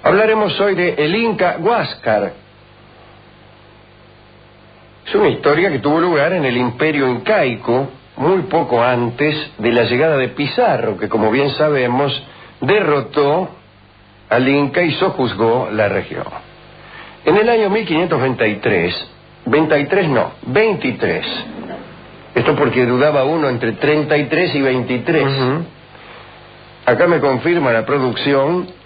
Hablaremos hoy de el Inca Huáscar. Es una historia que tuvo lugar en el Imperio Incaico, muy poco antes de la llegada de Pizarro, que como bien sabemos, derrotó al Inca y sojuzgó la región. En el año 1523, 23, esto porque dudaba uno entre 33 y 23. Acá me confirma la producción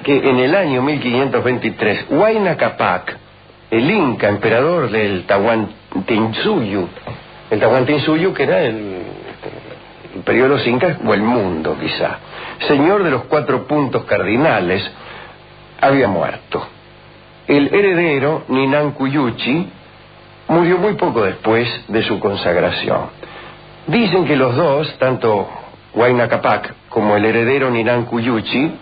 que en el año 1523, Huayna Cápac, el Inca, emperador del Tahuantinsuyo, el Tahuantinsuyo que era el imperio de los Incas, o el mundo quizá, señor de los 4 puntos cardinales, había muerto. El heredero, Ninankuyuchi, murió muy poco después de su consagración. Dicen que los dos, tanto Huayna Cápac como el heredero Ninankuyuchi,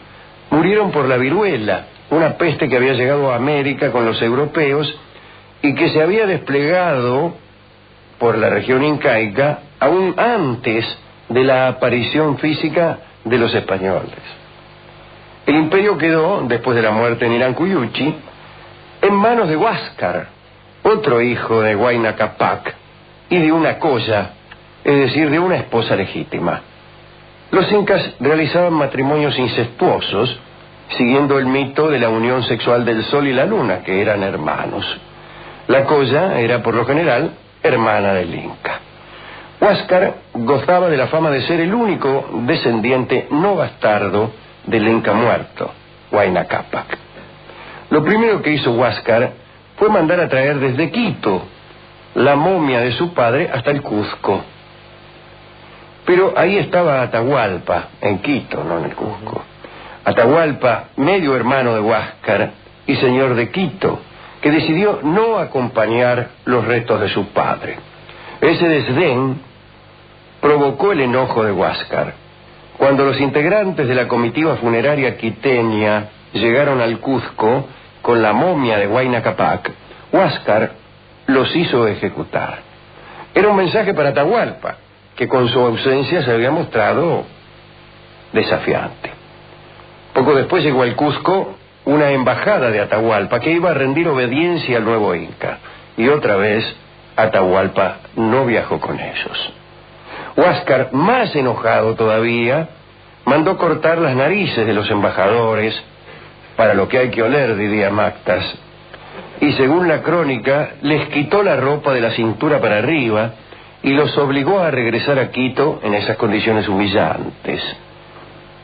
murieron por la viruela, una peste que había llegado a América con los europeos y que se había desplegado por la región incaica aún antes de la aparición física de los españoles. El imperio quedó, después de la muerte de Ninankuyuchi, en manos de Huáscar, otro hijo de Huayna Cápac y de una colla, es decir, de una esposa legítima. Los incas realizaban matrimonios incestuosos, siguiendo el mito de la unión sexual del sol y la luna, que eran hermanos. La colla era, por lo general, hermana del Inca. Huáscar gozaba de la fama de ser el único descendiente no bastardo del Inca muerto, Huayna Cápac. Lo primero que hizo Huáscar fue mandar a traer desde Quito la momia de su padre hasta el Cuzco. Pero ahí estaba Atahualpa, en Quito, no en el Cuzco. Atahualpa, medio hermano de Huáscar y señor de Quito, que decidió no acompañar los restos de su padre. Ese desdén provocó el enojo de Huáscar. Cuando los integrantes de la comitiva funeraria quiteña llegaron al Cuzco con la momia de Huayna Cápac, Huáscar los hizo ejecutar. Era un mensaje para Atahualpa, que con su ausencia se había mostrado desafiante. Poco después llegó al Cuzco una embajada de Atahualpa que iba a rendir obediencia al nuevo Inca, y otra vez Atahualpa no viajó con ellos. Huáscar, más enojado todavía, mandó cortar las narices de los embajadores, para lo que hay que oler, diría Mactas, y según la crónica, les quitó la ropa de la cintura para arriba y los obligó a regresar a Quito en esas condiciones humillantes.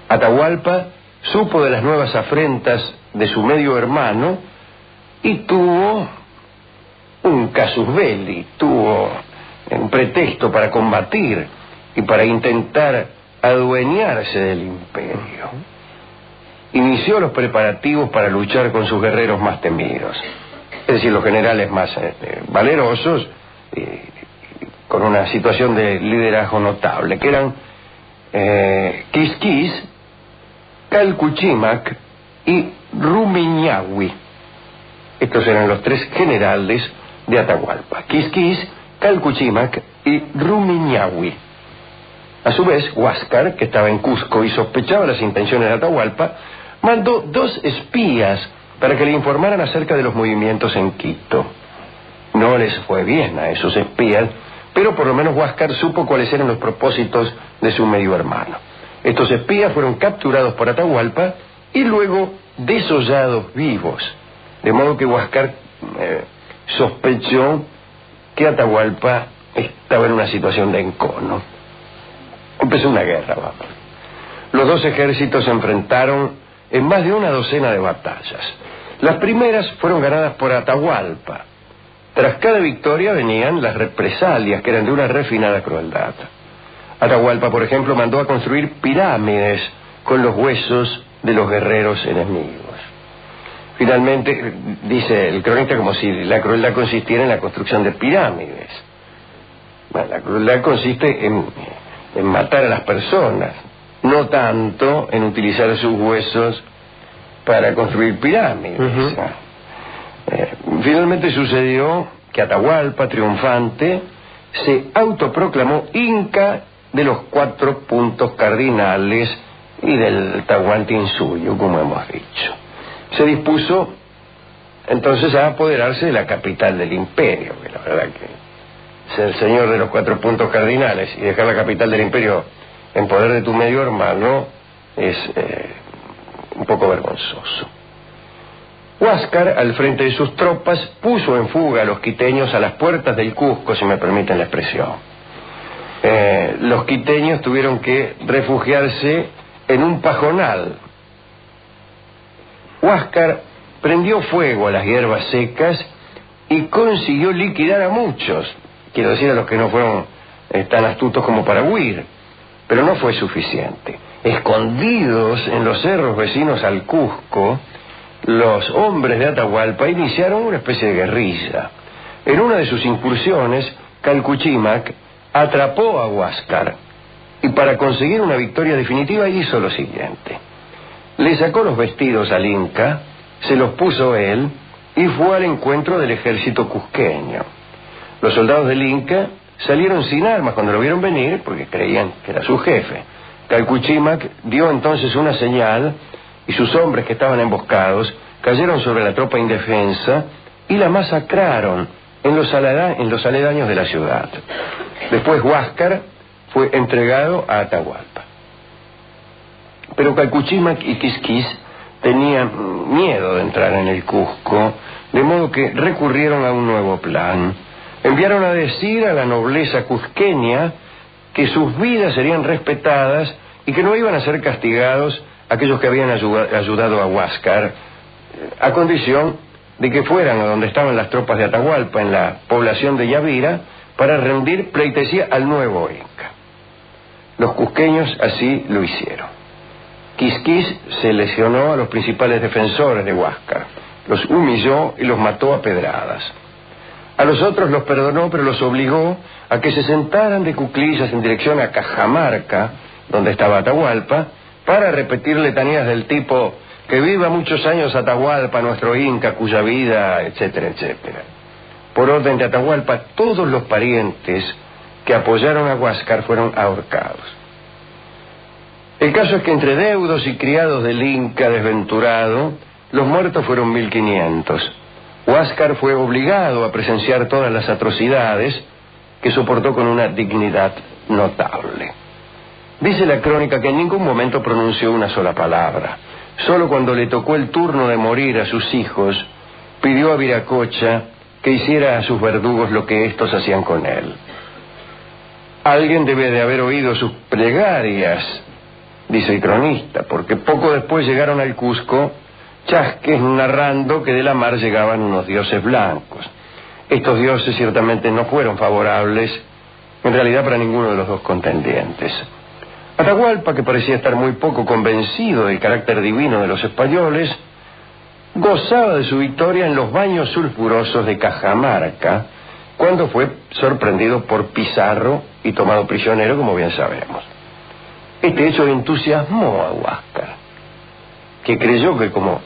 Atahualpa supo de las nuevas afrentas de su medio hermano y tuvo un casus belli, tuvo un pretexto para combatir y para intentar adueñarse del imperio. Inició los preparativos para luchar con sus guerreros más temidos, es decir, los generales más valerosos, con una situación de liderazgo notable, que eran Quisquis, Calcuchimac y Rumiñahui. Estos eran los 3 generales de Atahualpa: Quisquis, Calcuchimac y Rumiñahui. A su vez, Huáscar, que estaba en Cuzco y sospechaba las intenciones de Atahualpa, mandó 2 espías para que le informaran acerca de los movimientos en Quito. No les fue bien a esos espías, pero por lo menos Huáscar supo cuáles eran los propósitos de su medio hermano. Estos espías fueron capturados por Atahualpa y luego desollados vivos, de modo que Huáscar sospechó que Atahualpa estaba en una situación de encono. Empezó una guerra, vamos. Los 2 ejércitos se enfrentaron en más de una docena de batallas. Las primeras fueron ganadas por Atahualpa. Tras cada victoria venían las represalias, que eran de una refinada crueldad. Atahualpa, por ejemplo, mandó a construir pirámides con los huesos de los guerreros enemigos. Finalmente, dice el cronista, como si la crueldad consistiera en la construcción de pirámides. Bueno, la crueldad consiste en matar a las personas, no tanto en utilizar sus huesos para construir pirámides. Finalmente sucedió que Atahualpa, triunfante, se autoproclamó Inca de los 4 puntos cardinales y del Tahuantinsuyo, como hemos dicho. se dispuso entonces a apoderarse de la capital del imperio, que la verdad que ser señor de los 4 puntos cardinales y dejar la capital del imperio en poder de tu medio hermano es un poco vergonzoso. Huáscar, al frente de sus tropas, puso en fuga a los quiteños a las puertas del Cusco, si me permiten la expresión. Los quiteños tuvieron que refugiarse en un pajonal. Huáscar prendió fuego a las hierbas secas y consiguió liquidar a muchos, quiero decir a los que no fueron tan astutos como para huir, pero no fue suficiente. Escondidos en los cerros vecinos al Cusco, los hombres de Atahualpa iniciaron una especie de guerrilla. En una de sus incursiones, Calcuchímac atrapó a Huáscar y para conseguir una victoria definitiva hizo lo siguiente. Le sacó los vestidos al Inca, se los puso él y fue al encuentro del ejército cusqueño. Los soldados del Inca salieron sin armas cuando lo vieron venir porque creían que era su jefe. Calcuchímac dio entonces una señal y sus hombres que estaban emboscados cayeron sobre la tropa indefensa y la masacraron en los aledaños de la ciudad. Después Huáscar fue entregado a Atahualpa. Pero Calcuchímac y Quisquis tenían miedo de entrar en el Cusco, de modo que recurrieron a un nuevo plan. Enviaron a decir a la nobleza cusqueña que sus vidas serían respetadas y que no iban a ser castigados aquellos que habían ayudado a Huáscar, a condición de que fueran a donde estaban las tropas de Atahualpa, en la población de Yavira, para rendir pleitesía al nuevo Inca. Los cusqueños así lo hicieron. Quisquis se lesionó a los principales defensores de Huáscar, los humilló y los mató a pedradas. A los otros los perdonó, pero los obligó a que se sentaran de cuclillas en dirección a Cajamarca, donde estaba Atahualpa, para repetir letanías del tipo: que viva muchos años Atahualpa, nuestro Inca, cuya vida, etcétera, etcétera. Por orden de Atahualpa, todos los parientes que apoyaron a Huáscar fueron ahorcados. El caso es que entre deudos y criados del Inca desventurado, los muertos fueron 1500. Huáscar fue obligado a presenciar todas las atrocidades que soportó con una dignidad notable. Dice la crónica que en ningún momento pronunció una sola palabra. Solo cuando le tocó el turno de morir a sus hijos, pidió a Viracocha que hiciera a sus verdugos lo que éstos hacían con él. Alguien debe de haber oído sus plegarias, dice el cronista, porque poco después llegaron al Cusco chasques narrando que de la mar llegaban unos dioses blancos. Estos dioses ciertamente no fueron favorables, en realidad, para ninguno de los dos contendientes. Atahualpa, que parecía estar muy poco convencido del carácter divino de los españoles, gozaba de su victoria en los baños sulfurosos de Cajamarca, cuando fue sorprendido por Pizarro y tomado prisionero, como bien sabemos. Este hecho entusiasmó a Huáscar, que creyó que como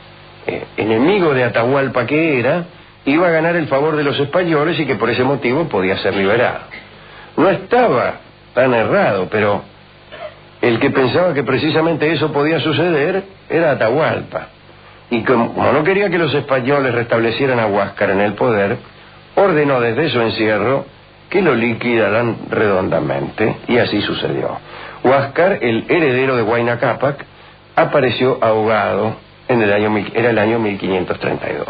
enemigo de Atahualpa que era, iba a ganar el favor de los españoles y que por ese motivo podía ser liberado. No estaba tan errado, pero el que pensaba que precisamente eso podía suceder era Atahualpa. Y como no quería que los españoles restablecieran a Huáscar en el poder, ordenó desde su encierro que lo liquidaran redondamente, y así sucedió. Huáscar, el heredero de Huayna Cápac, apareció ahogado era el año 1532.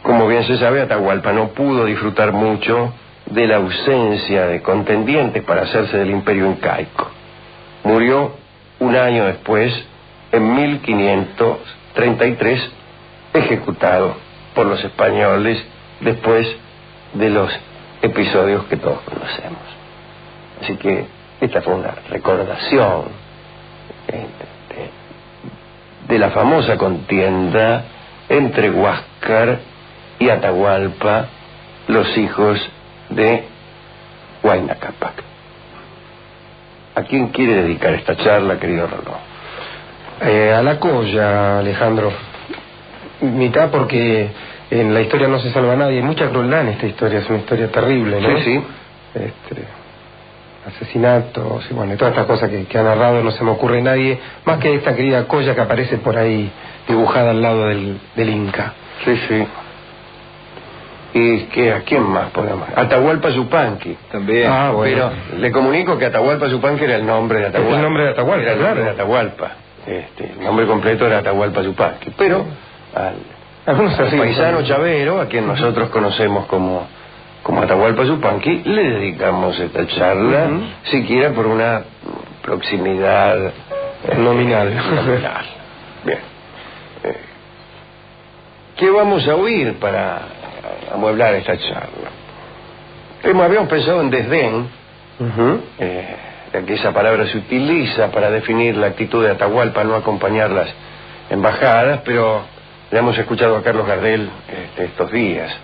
Como bien se sabe, Atahualpa no pudo disfrutar mucho de la ausencia de contendientes para hacerse del imperio incaico. Murió un año después, en 1533, ejecutado por los españoles después de los episodios que todos conocemos. Así que esta fue una recordación de la famosa contienda entre Huáscar y Atahualpa, los hijos de Huayna Cápac. ¿A quién quiere dedicar esta charla, querido Roló? A la Colla, Alejandro. Mitad porque en la historia no se salva a nadie. Hay mucha crueldad en esta historia, es una historia terrible, ¿no? Sí, sí. asesinatos y bueno, y todas estas cosas que ha narrado, no se me ocurre nadie más que esta querida Colla que aparece por ahí dibujada al lado del Inca. Sí, sí. ¿Y que a quién más podemos? Atahualpa Yupanqui. También. Ah, bueno. Pero le comunico que Atahualpa Yupanqui era el nombre de Atahualpa. El nombre de Atahualpa, era el nombre claro. de Atahualpa. El nombre completo era Atahualpa Yupanqui. Pero al paisano chavero, a quien nosotros conocemos como Atahualpa Yupanqui, le dedicamos esta charla, siquiera por una proximidad nominal. Bien. ¿Qué vamos a oír para amueblar esta charla? Habíamos pensado en desdén, ya que esa palabra se utiliza para definir la actitud de Atahualpa, no acompañar las embajadas, pero le hemos escuchado a Carlos Gardel estos días.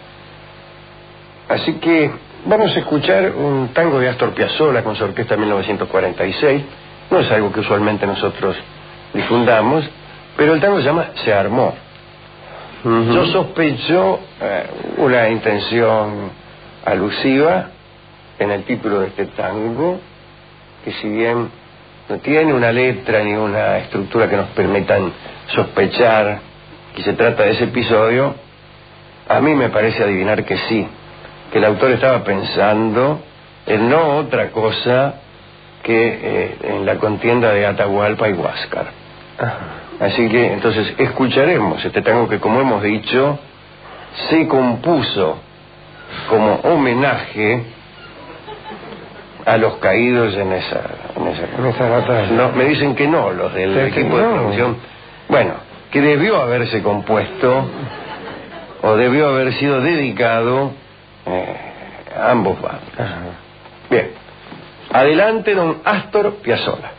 Así que vamos a escuchar un tango de Astor Piazzolla con su orquesta 1946. No es algo que usualmente nosotros difundamos, pero el tango se llama Se Armó. Yo sospecho una intención alusiva en el título de este tango, que si bien no tiene una letra ni una estructura que nos permitan sospechar que se trata de ese episodio, a mí me parece adivinar que sí, que el autor estaba pensando en no otra cosa que en la contienda de Atahualpa y Huáscar. Así que entonces escucharemos este tango que, como hemos dicho, se compuso como homenaje a los caídos en esa batalla. No, me dicen que no, los del equipo de producción. Bueno, que debió haberse compuesto o debió haber sido dedicado a ambos bandos. Bien, adelante don Astor Piazzolla.